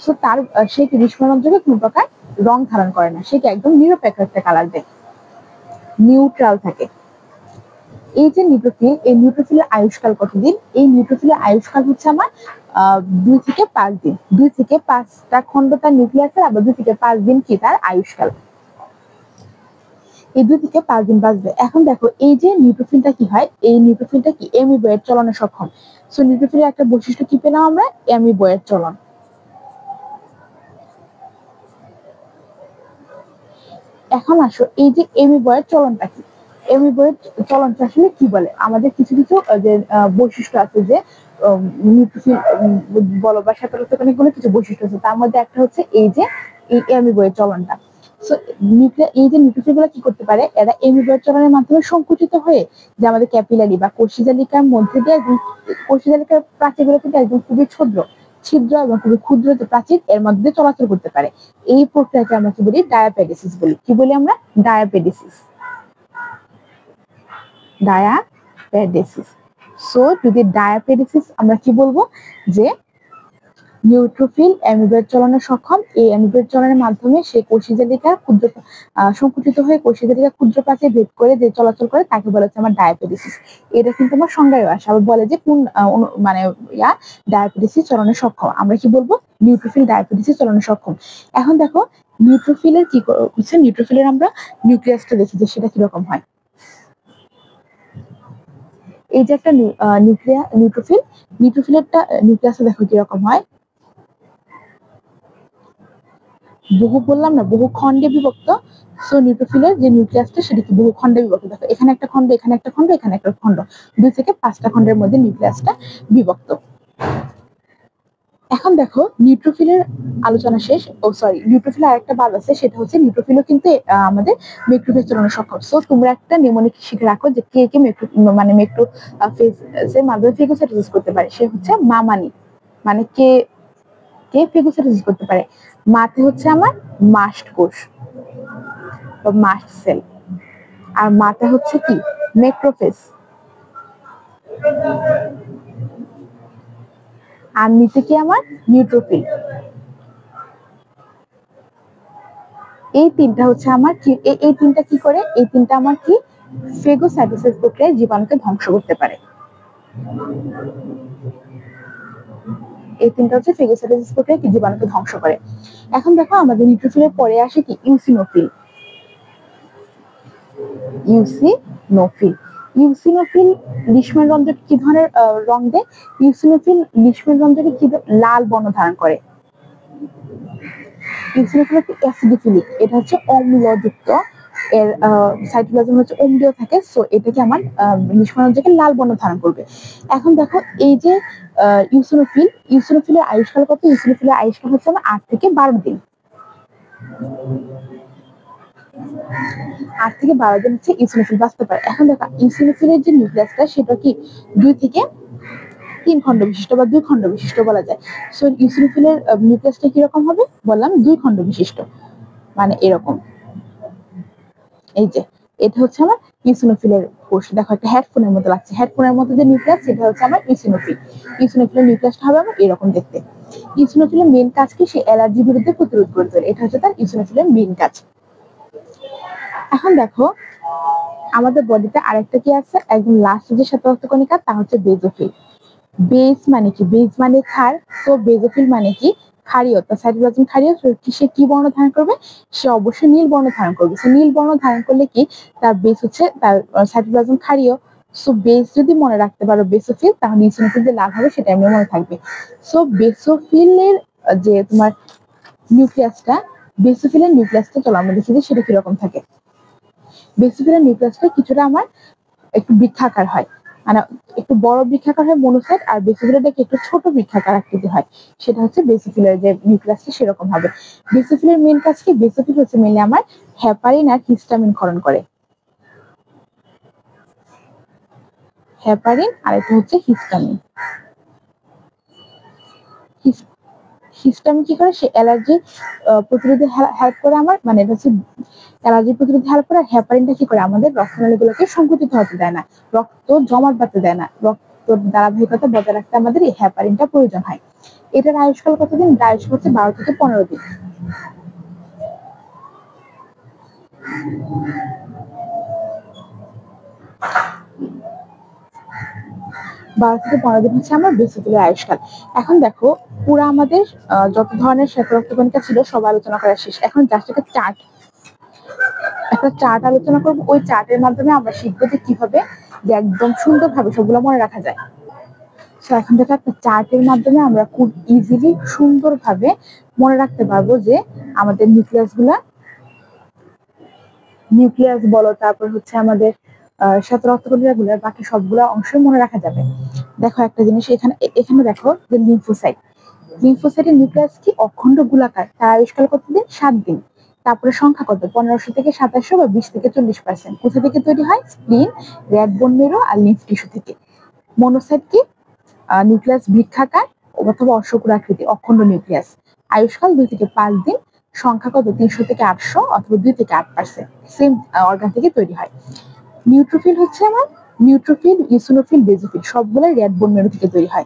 সো তার সে কি লিশম্যান রঞ্জকে কোন প্রকার রং ধারণ করে না, সে কি একদম নিরপেক্ষ একটা কালার দেয়, নিউট্রাল থাকে। এই যে নিউট্রোফিল, এই নিউট্রোফিলের আয়ুষ্কাল কতদিন, এই নিউট্রোফিলের আয়ুষ্কাল হচ্ছে আমার 2 থেকে 5 দিন। 2 থেকে 5টা খণ্ড তার নিউক্লিয়াসের, আবার 2 থেকে 5 দিন কি তার আয়ুষ্কাল। এই 2 থেকে 5 দিন বাঁচবে। এখন দেখো এই যে নিউট্রোফিলটা কি হয়, এই নিউট্রোফিলটা কি অ্যামিবয়েড চলনে সক্ষম। সো নিউট্রোফিলের একটা বৈশিষ্ট্য কি পেলাম আমরা, অ্যামিবয়েড চলন। এখন আসো এই যে অ্যামিবয়েড চলনটা কি, অ্যামিবয়েড চলনটা আসলে কি বলে, আমাদের কিছু কিছু যে বৈশিষ্ট্য আছে যে নিউট্রোফিল বলো বা সাথে অনেকগুলো কিছু বৈশিষ্ট্য আছে, তার মধ্যে একটা হচ্ছে এই যে এই অ্যামিবয়েড চলনটা। সো এই যে নিউট্রোফিল গুলো কি করতে পারে, এরা অ্যামিবয়েড চলনের মাধ্যমে সংকুচিত হয়ে যে আমাদের ক্যাপিলারি বা কোষিজালিকার মধ্যে দিয়ে, কোষিজালিকার প্রাচীরগুলো কিন্তু একদম খুবই ছিদ্র এবং খুবই ক্ষুদ্র যে প্রাচীর, এর মধ্যে চলাচল করতে পারে। এই প্রক্রিয়াকে আমরা কি বলি, ডায়াপেডিসিস বলি। কি বলি আমরা, ডায়াপেডিসিস। ডায়াপেডিসিস। সো যদি ডায়াপেডিসিস আমরা কি বলবো, যে নিউট্রোফিল অ্যামিবয়েড চলনে সক্ষম, এই অ্যামিবয়েড চলনের মাধ্যমে সে কোষিজালিকা ক্ষুদ্র সংকুচিত হয়ে কোষিজালিকা ক্ষুদ্র প্রাচীর ভেদ করে যে চলাচল করে তাকে বলা হচ্ছে আমার ডায়াপেডিসিস। এটা কিন্তু আমার সংজ্ঞায় আসে, আবার বলে যে কোন মানে ডায়াপেডিসিস চলনে সক্ষম, আমরা কি বলবো, নিউট্রোফিল ডায়াপেডিসিস চলনে সক্ষম। এখন দেখো নিউট্রোফিলের কি হচ্ছে, নিউট্রোফিলের আমরা নিউক্লিয়াসটা দেখি যে সেটা কিরকম হয়। এই যে একটা নিউট্রোফিলেরটা নিউক্লিয়াসটা দেখো কিরকম হয়, বহু বললাম না, বহু খণ্ডে বিভক্ত। সো নিউট্রোফিলের যে নিউক্লিয়াসটা সেটা কি বহু খণ্ডে বিভক্ত। দেখো এখানে একটা খণ্ড, এখানে একটা খণ্ড, এখানে একটা খণ্ড, 2 থেকে 5টা খণ্ডের মধ্যে নিউক্লিয়াসটা বিভক্ত। এখন দেখো নিউট্রোফিলের আলোচনা শেষ। ও সরি, নিউট্রোফিল আরেকটা বাল্ব আছে, সেটা হচ্ছে নিউট্রোফিলও কিন্তু আমাদের মেক্রোফেজ চালানো সক্ষম। সো তোমরা একটা নিউমোনিক শিখে রাখো যে কে কে মানে মেক্রোফেজের মাধ্যমে ফেগোসাইটোসিস করতে পারে। সে হচ্ছে মামানি, মানে কে কে ফেগোসাইটোসিস করতে পারে। মাতে হচ্ছে আমার মাস্ট কোষ বা মাস্ট সেল, আর মাতে হচ্ছে কি মেক্রোফেজ, আর নিচে কি আমার নিউট্রোফিল। এই তিনটা হচ্ছে আমার কি, এই তিনটা কি করে, এই তিনটা আমার কি ফেগোসাইটোসিস প্রক্রিয়ায় জীবাণুকে ধ্বংস করতে পারে। এই তিনটা হচ্ছে ফেগোসাইটোসিস প্রক্রিয়ায় কি জীবাণুকে ধ্বংস করে। এখন দেখো আমাদের নিউট্রোফিলের পরে আসে কি ইউসিনোফিল। ইউসিনোফিল ইউসিনোফিল লিশম্যান রন্ধ্রে কি ধরনের রং দেয়? ইউসিনোফিল লিশম্যান রন্ধ্রে কি লাল বর্ণ ধারণ করে। ইউসিনোফিল হচ্ছে অ্যাসিডোফিলিক, এটা হচ্ছে অম্লযুক্ত, এর সাইটোপ্লাজম হচ্ছে অম্লীয় থাকে। সো এটা কি আমার লিশম্যান রন্ধ্রকে লাল বর্ণ ধারণ করবে। এখন দেখো এই যে ইউসিনোফিলের আয়ুষ্কাল কত? ইউসিনোফিলের আয়ুষ্কাল হচ্ছে আমার 8 থেকে 12 দিন। 8 থেকে 12 দিন হচ্ছে ইউসিনোফিল বাঁচতে পারে। এখন দেখো ইউসিনোফিলের যে নিউক্লিয়াসটা সেটা কি 2 থেকে 3 খণ্ড বিশিষ্ট বা 2 খণ্ড বিশিষ্ট বলা যায়। সো ইউসিনোফিলের নিউক্লিয়াসটা কিরকম হবে বললাম, 2 খণ্ড বিশিষ্ট, মানে এরকম। এই যে এটা হচ্ছে আমার ইউসিনোফিলের কোষ। দেখো একটা হেডফোনের মতো লাগছে, হেডফোনের মতো যে নিউক্লিয়াস সেটা হচ্ছে আমার ইউসিনোফিল। ইউসিনোফিলের নিউক্লিয়াসটা হবে আমার এরকম দেখতে। ইউসিনোফিলের মেইন কাজ কি? সে অ্যালার্জির বিরুদ্ধে প্রতিরোধ করে তোলে, এটা হচ্ছে তার ইউসিনোফিলের মেইন কাজ। এখন দেখো আমাদের বডিতে আরেকটা কি আছে, একদম লাস্ট যে শ্বেতরক্তকণিকা, তা হচ্ছে বেজোফিল। বেজ মানে কি? বেজ মানে ক্ষার। তো বেজোফিল মানে কি? ক্ষারীয়। তো সাইটোপ্লাজম ক্ষারীয়, সে কি বর্ণ ধারণ করবে? সে অবশ্যই নীল বর্ণ ধারণ করবে। সে নীল বর্ণ ধারণ করলে কি তার বেজ হচ্ছে, তার সাইটোপ্লাজম ক্ষারীয়। সো বেজ যদি মনে রাখতে পারো বেসোফিল, তাহলে ইউসিনোফিল যে লাভ হবে সেটা এমনি মনে থাকবে। সো বেসোফিলের যে তোমার নিউক্লিয়াসটা, বেসোফিলের নিউক্লিয়াসটা চলো আমরা দেখি যে সেটা কিরকম থাকে। বেসোফিলের নিউক্লিয়াসটা কিছুটা আমার একটু বৃক্ষাকার হয়, মানে একটু বড় বৃক্ষাকার হয় মনোসাইট, আর বেসোফিলটা একটু ছোট বৃক্ষাকার আকৃতি হয়, সেটা হচ্ছে বেসোফিলের যে নিউক্লিয়াসটা সেরকম হবে। বেসোফিলের মেইন কাজ কি? বেসোফিল হচ্ছে মেইনলি আমার হেপারিন আর হিস্টামিন ক্ষরণ করে। হেপারিন আর এটা হচ্ছে হিস্টামিন। হিস্টামিন কি করে? সে অ্যালার্জি প্রতিরোধে হেল্প করে আমার, মানে এটা হচ্ছে অ্যালার্জি প্রতিরোধে হেল্প করে। আর হেপারিনটা কি করে? আমাদের রক্তনালীগুলোকে সংকুচিত হতে দেয় না, রক্ত জমাট বাঁধতে দেয় না, রক্ত ধারাবাহিকতা বজায় রাখতে আমাদের এই হেপারিনটা প্রয়োজন হয়। এটার আয়ুষ্কাল কতদিন? আয়ুষ্কাল হচ্ছে 12 থেকে 15 দিন। 12 থেকে 15 দিন হচ্ছে আমার বেসিক্যালি আয়ুষ্কাল। এখন দেখো পুরো আমাদের যত ধরনের শ্বেতরক্তকণিকা ছিল সব আলোচনা করা শেষ। এখন জাস্ট একটা চার্ট আলোচনা করবো। ওই চার্টের মাধ্যমে আমরা শিখবো যে কিভাবে যে একদম সুন্দরভাবে সবগুলো মনে রাখা যায়। তো এখন থেকে একটা চার্টের মাধ্যমে আমরা খুব ইজিলি সুন্দরভাবে মনে রাখতে পারবো যে আমাদের নিউক্লিয়াস বলো, তারপর হচ্ছে আমাদের শ্বেতরক্তকণিকা গুলো, বাকি সবগুলো অংশই মনে রাখা যাবে। দেখো একটা জিনিস এখানে, এখানে দেখো যে লিম্ফোসাইটের নিউক্লিয়াস কি অখণ্ড গোলাকার, তার আয়ুষ্কাল কতদিন? 7 দিন। তারপরে সংখ্যা কত? 1500 থেকে 2700 বা 20 থেকে 40%। কোথা থেকে তৈরি হয়? স্প্লিন, রেড বোন মেরু আর লিম্ফ টিস্যু থেকে। মনোসাইট কি নিউক্লিয়াস বৃক্ষাকার অথবা অশ্বক্ষুরাকৃতি, অখণ্ড নিউক্লিয়াস। আয়ুষ্কাল 2 থেকে 5 দিন। সংখ্যা কত? 300 থেকে 800 অথবা 2 থেকে 8%। সেম অর্গান থেকে তৈরি হয়। নিউট্রোফিল হচ্ছে আমার নিউট্রোফিল, ইউসিনোফিল, বেসোফিল সবগুলো রেড বোন মেরু থেকে তৈরি হয়।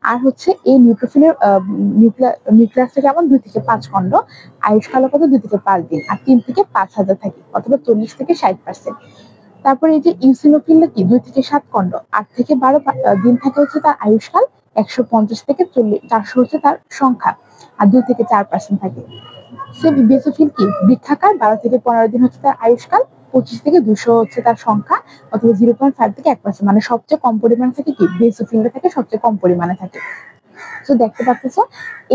আর হচ্ছে এই নিউট্রোফিলের নিউক্লিয়াসটা কেমন? 2 থেকে 5 খণ্ড। আয়ুষ্কাল কত? 2 থেকে 5 দিন। আর 3 থেকে 5,000 থাকে, অথবা 40 থেকে 60%। তারপরে এই যে ইউসিনোফিলটা কি 2 থেকে 7 খণ্ড, 8 থেকে 12 দিন থাকে হচ্ছে তার আয়ুষ্কাল। 150 থেকে 400 হচ্ছে তার সংখ্যা, আর 2 থেকে 4% থাকে। সে বেসোফিল কি বৃক্ষাকার, 12 থেকে 15 দিন হচ্ছে তার আয়ুষ্কাল, 25 থেকে 200 হচ্ছে তার সংখ্যা, অথবা 0.5 থেকে 1%। মানে সবচেয়ে কম পরিমাণে থাকে কি বেসোফিলটা থাকে, সবচেয়ে কম পরিমাণে থাকে। তো দেখতে পাচ্ছ,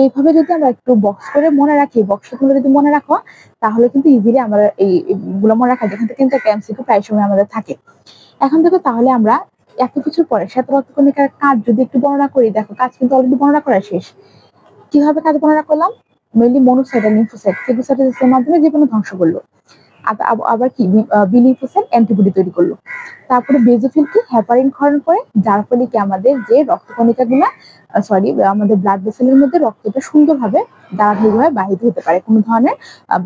এইভাবে যদি আমরা একটু বক্স করে মনে রাখি, বক্সগুলো যদি মনে রাখো তাহলে কিন্তু ইজিলি আমরা এইগুলো মনে রাখা, যেখান থেকে কিন্তু একটা এমসিকিউ প্রায় সময় আমাদের থাকে। এখন দেখো তাহলে আমরা এত কিছুর পরে শ্বেতরক্তকণিকার কাজ যদি একটু বর্ণনা করি, দেখো কাজ কিন্তু অলরেডি বর্ণনা করা শেষ। কিভাবে কাজ বর্ণনা করলাম? মেইনলি মনোসাইট আর লিম্ফোসাইট ফেগোসাইটোসিসের মাধ্যমে জীবাণু ধ্বংস করলো। আবার কি বি লিম্ফোসাইট অ্যান্টিবডি তৈরি করলো। তারপরে বেজোফিল কি হেপারিন ক্ষরণ করে, যার ফলে কি আমাদের যে রক্তকণিকাগুলা আমাদের ব্লাড ভেসেলের মধ্যে রক্তটা সুন্দরভাবে ধারাবাহিকভাবে বাহিত হতে পারে কোনো ধরনের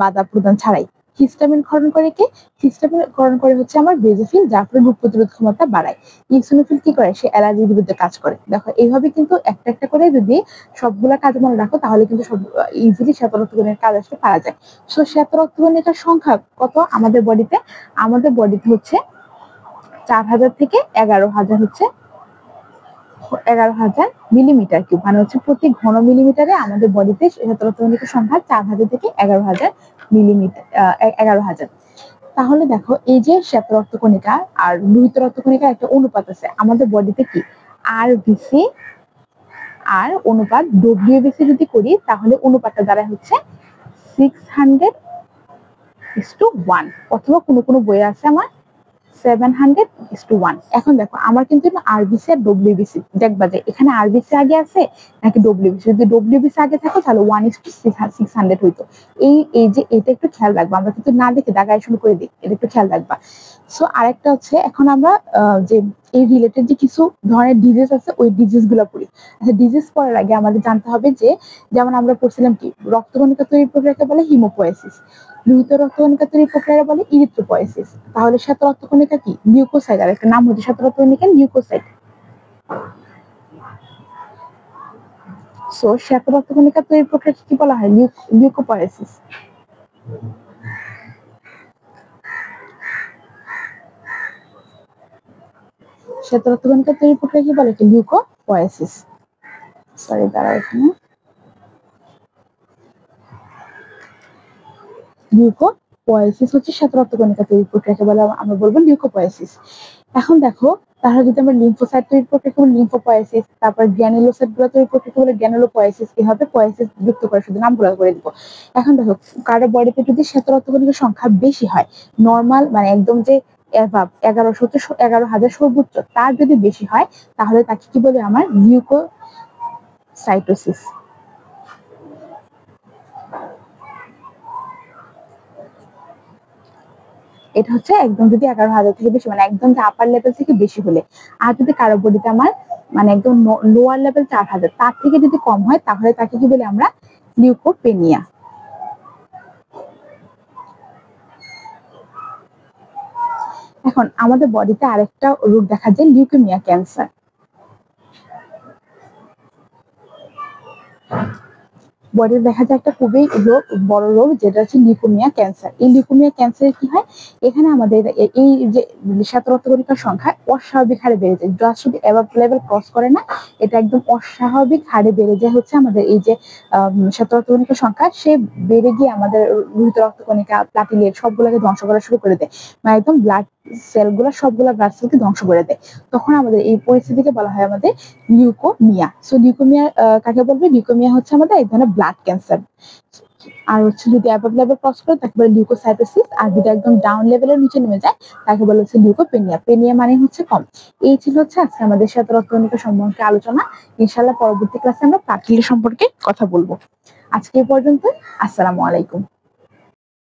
বাধা প্রদান ছাড়াই। হিস্টামিন ক্ষরণ করে কি? হিস্টামিন ক্ষরণ করে হচ্ছে আমার বেজোফিল, যার ফলে রোগ প্রতিরোধ ক্ষমতা বাড়ায়। ইওসিনোফিল কি করে? সে অ্যালার্জির বিরুদ্ধে কাজ করে। দেখো এইভাবে কিন্তু একটা একটা করে যদি সবগুলা কাজ মনে রাখো তাহলে কিন্তু সব ইজিলি শ্বেত রক্তকণিকার কাজ আসলে পারা যায়। সো শ্বেত রক্তকণিকার সংখ্যা কত আমাদের বডিতে? আমাদের বডিতে হচ্ছে 4000 থেকে 11000 হচ্ছে 11000 মিলিমিটার কিউব, মানে হচ্ছে প্রতি ঘন মিলিমিটারে আমাদের বডিতে শ্বেত রক্তকণিকার সংখ্যা 4000 থেকে 11000 মিলিমিটার 11000। তাহলে দেখো এই যে শ্বেত রক্তকণিকা আর লোহিত রক্তকণিকার একটা অনুপাত আছে আমাদের বডিতে কি আরবিসি আর অনুপাত ডব্লিউবিসি যদি করি তাহলে অনুপাতটা দাঁড়ায় হচ্ছে 600:1, অথবা কোনো কোনো বইয়ে আছে আমার 700:1। এখন দেখো আমার কিন্তু আরবিসি আর ডব্লিউবিসি দেখবা যে এখানে আরবিসি আগে আছে নাকি ডব্লিউবিসি। যদি ডব্লিউবিসি আগে থাকো তাহলে 1:600 হইতো। এই যে এটা একটু খেয়াল রাখবা, আমরা কিন্তু না দেখে দাগায় শুরু করে দিই, এটা একটু খেয়াল রাখবা। সো আরেকটা হচ্ছে এখন আমরা যে এই রিলেটেড যে কিছু ধরনের ডিজিজ আছে ওই ডিজিজ গুলো পড়ি। আচ্ছা, ডিজিজ পড়ার আগে আমাদের জানতে হবে যে যেমন আমরা পড়ছিলাম কি রক্তকণিকা তৈরির প্রক্রিয়াকে বলে হিমোপোয়েসিস, লোহিত রক্তকণিকা তৈরির প্রক্রিয়া বলে ইরিথ্রোপয়েসিস। তাহলে শ্বেত রক্তকণিকা কি? লিউকোসাইট, আর একটা নাম হচ্ছে শ্বেত রক্তকণিকা লিউকোসাইট। সো শ্বেত রক্তকণিকা তৈরির প্রক্রিয়াকে কি বলা হয়? লিউকোপয়েসিস। শ্বেত রক্তকণিকা তৈরির প্রক্রিয়া কি বলে? লিউকোপয়েসিস। সরি দাঁড়াও, এখানে লিউকোপয়েসিস হচ্ছে শ্বেত রক্তকণিকা তৈরির প্রক্রিয়াকে বলে আমরা বলবো লিউকোপয়েসিস। এখন দেখো তাহলে যদি আমরা লিম্ফোসাইট তৈরির প্রক্রিয়াকে বলি লিম্ফোপয়েসিস, তারপর গ্র্যানুলোসাইট গুলো তৈরির প্রক্রিয়াকে বলে গ্র্যানুলোপয়েসিস, এভাবে পয়েসিস যুক্ত করে শুধু নামগুলো করে দিব। এখন দেখো কারো বডিতে যদি শ্বেত রক্তকণিকার সংখ্যা বেশি হয়, নর্মাল মানে একদম যে অ্যাভাব 11,000 সর্বোচ্চ, তার যদি বেশি হয় তাহলে তাকে কি বলে আমার লিউকোসাইটোসিস। এটা হচ্ছে একদম যদি 11,000 থেকে বেশি, মানে একদম যে আপার লেভেল থেকে বেশি হলে। আর যদি কারো বডিতে আমার মানে একদম লোয়ার লেভেল 4,000, তার থেকে যদি কম হয় তাহলে তাকে কি বলে আমরা? লিউকোপেনিয়া। এখন আমাদের বডিতে আরেকটা রোগ দেখা যায় লিউকেমিয়া ক্যান্সার। বডিতে দেখা যায় একটা খুবই বড় রোগ যেটা হচ্ছে লিউকেমিয়া ক্যান্সার। এই লিউকেমিয়া ক্যান্সারে কি হয়? এখানে আমাদের এই যে শ্বেত রক্তকণিকার সংখ্যা অস্বাভাবিক হারে বেড়ে যায়, জাস্ট শুধু অ্যাবাভ লেভেল ক্রস করে না, এটা একদম অস্বাভাবিক হারে বেড়ে যায় হচ্ছে আমাদের এই যে শ্বেত রক্তকণিকার সংখ্যা, সে বেড়ে গিয়ে আমাদের লোহিত রক্তকণিকা প্লাটিলেট সবগুলোকে ধ্বংস করা শুরু করে দেয়, মানে একদম ব্লাড সেলগুলো সবগুলা ব্লাড সেলকে ধ্বংস করে দেয়। তখন আমাদের এই পরিস্থিতিকে বলা হয় আমাদের লিউকোমিয়া। সো লিউকোমিয়া কাকে বলবে? লিউকোমিয়া হচ্ছে আমাদের এক ধরনের ব্লাড ক্যান্সার। আর হচ্ছে যদি অ্যাবাভ লেভেল ক্রস করে তাকে বলে লিউকোসাইটোসিস, আর যদি একদম ডাউন লেভেলের নিচে নেমে যায় তাকে বলে হচ্ছে লিউকোপেনিয়া। পেনিয়া মানে হচ্ছে কম। এই ছিল হচ্ছে আজকে আমাদের শ্বেত রক্তকণিকা সম্পর্কে আলোচনা। ইনশাআল্লাহ পরবর্তী ক্লাসে আমরা প্লাটিলেট সম্পর্কে কথা বলবো। আজকে এই পর্যন্ত। আসসালামু আলাইকুম।